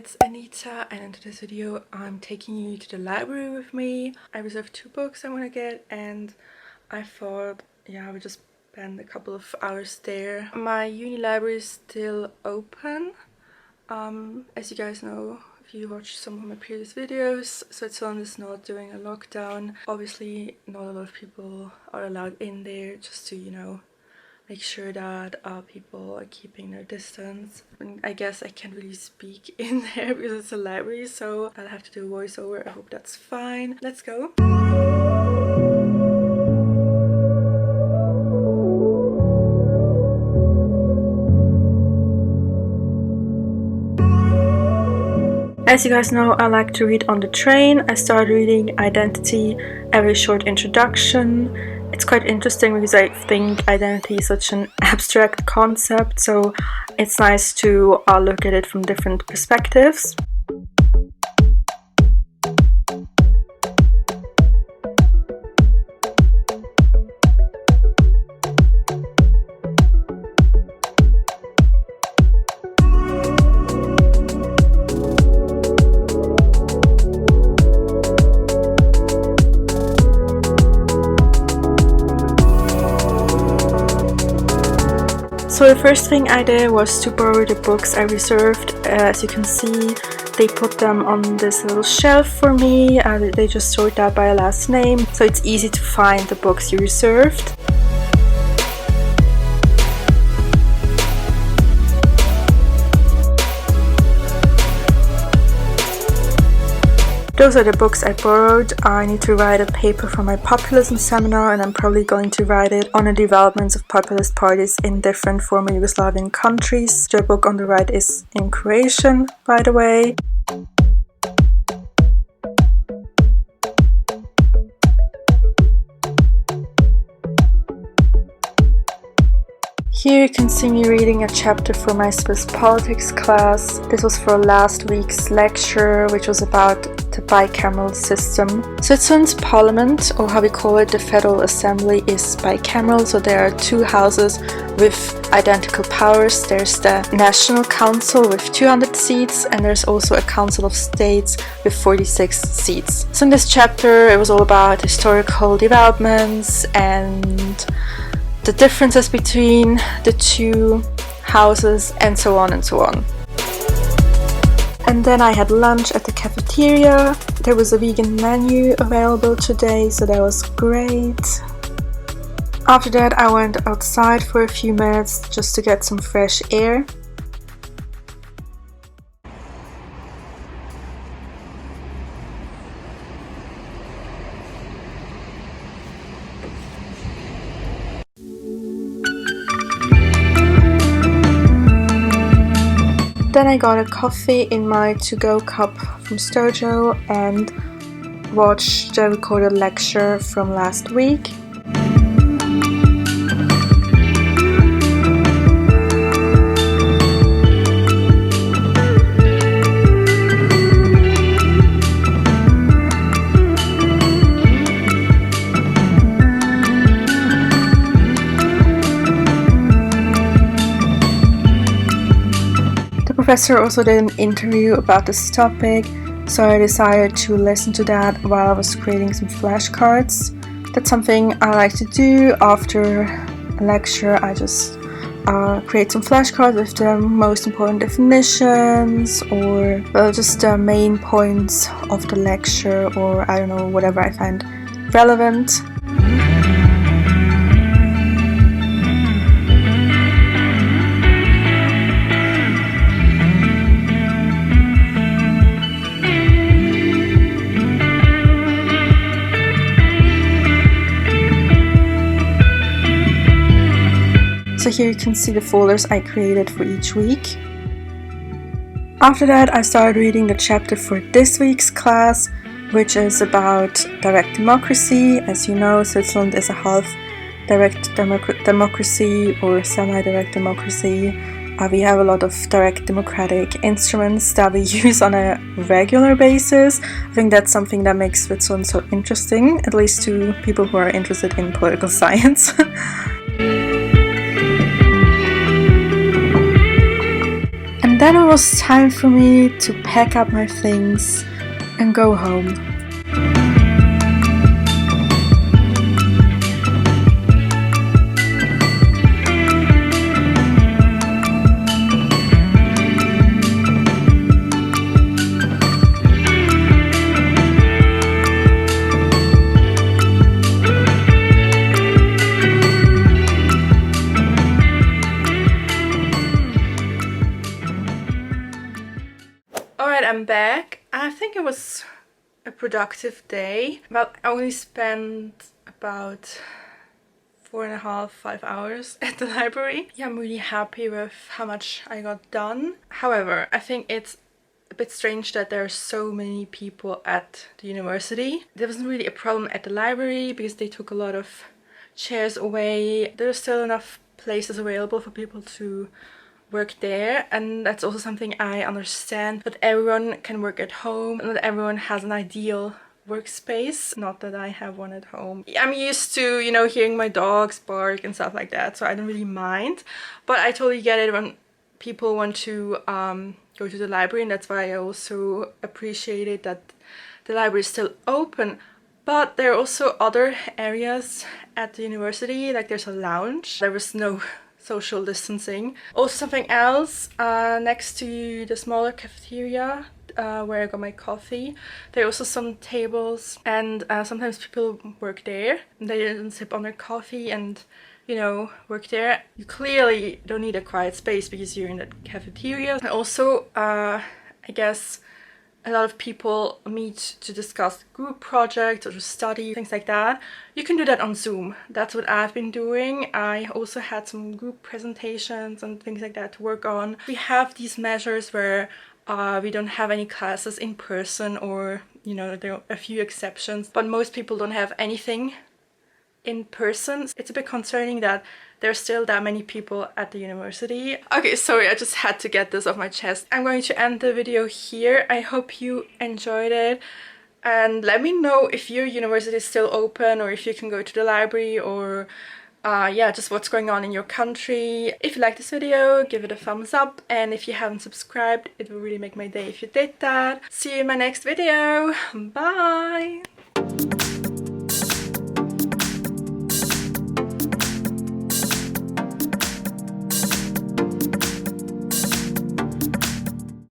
it's Anita, and in today's video I'm taking you to the library with me. I reserved 2 books I want to get, and I thought, yeah, I would just spend a couple of hours there. My uni library is still open. As you guys know, if you watched some of my previous videos, Switzerland is not doing a lockdown. Obviously, not a lot of people are allowed in there, just to, make sure that people are keeping their distance. And I guess I can't really speak in there because it's a library, so I'll have to do a voiceover. I hope that's fine. Let's go. As you guys know, I like to read on the train. I started reading Identity, a very short introduction. It's quite interesting because I think identity is such an abstract concept, so it's nice to look at it from different perspectives. So the first thing I did was to borrow the books I reserved. As you can see, they put them on this little shelf for me. They just sort that by a last name, so it's easy to find the books you reserved. Those are the books I borrowed. I need to write a paper for my populism seminar, and I'm probably going to write it on the developments of populist parties in different former Yugoslavian countries. The book on the right is in Croatian, by the way. Here you can see me reading a chapter for my Swiss politics class. This was for last week's lecture, which was about the bicameral system. Switzerland's parliament, or how we call it, the Federal Assembly, is bicameral, so there are 2 houses with identical powers. There's the National Council with 200 seats, and there's also a Council of States with 46 seats. So in this chapter it was all about historical developments and the differences between the 2 houses, and so on and so on. And then I had lunch at the cafeteria. There was a vegan menu available today, so that was great. After that I went outside for a few minutes just to get some fresh air. Then I got a coffee in my to-go cup from Sturjo and watched the recorded lecture from last week. The professor also did an interview about this topic, so I decided to listen to that while I was creating some flashcards. That's something I like to do after a lecture. I just create some flashcards with the most important definitions, or just the main points of the lecture, or I don't know, whatever I find relevant. So here you can see the folders I created for each week. After that I started reading the chapter for this week's class, which is about direct democracy. As you know, Switzerland is a half direct democracy or semi-direct democracy. We have a lot of direct democratic instruments that we use on a regular basis. I think that's something that makes Switzerland so interesting, at least to people who are interested in political science. then it was time for me to pack up my things and go home. Alright, I'm back. I think it was a productive day. Well, I only spent about 4.5, 5 hours at the library. Yeah, I'm really happy with how much I got done. However, I think it's a bit strange that there are so many people at the university. There wasn't really a problem at the library because they took a lot of chairs away. There's still enough places available for people to work there, and that's also something I understand, that everyone can work at home and that everyone has an ideal workspace. Not that I have one at home. I'm used to, you know, hearing my dogs bark and stuff like that, so I don't really mind, but I totally get it when people want to go to the library, and that's why I also appreciated that the library is still open. But there are also other areas at the university, like there's a lounge. There was no social distancing. Also something else, next to the smaller cafeteria where I got my coffee, there are also some tables, and sometimes people work there. They didn't sip on their coffee and, you know, work there. You clearly don't need a quiet space because you're in the cafeteria. And also, I guess a lot of people meet to discuss group projects or to study, things like that. You can do that on Zoom. That's what I've been doing. I also had some group presentations and things like that to work on. We have these measures where we don't have any classes in person, or, you know, there are a few exceptions, but most people don't have anything in person. It's a bit concerning that there's still that many people at the university. Okay, sorry, I just had to get this off my chest. I'm going to end the video here. I hope you enjoyed it, and let me know if your university is still open, or if you can go to the library, or yeah, just what's going on in your country. If you like this video, give it a thumbs up, and if you haven't subscribed, it will really make my day if you did that. See you in my next video. Bye!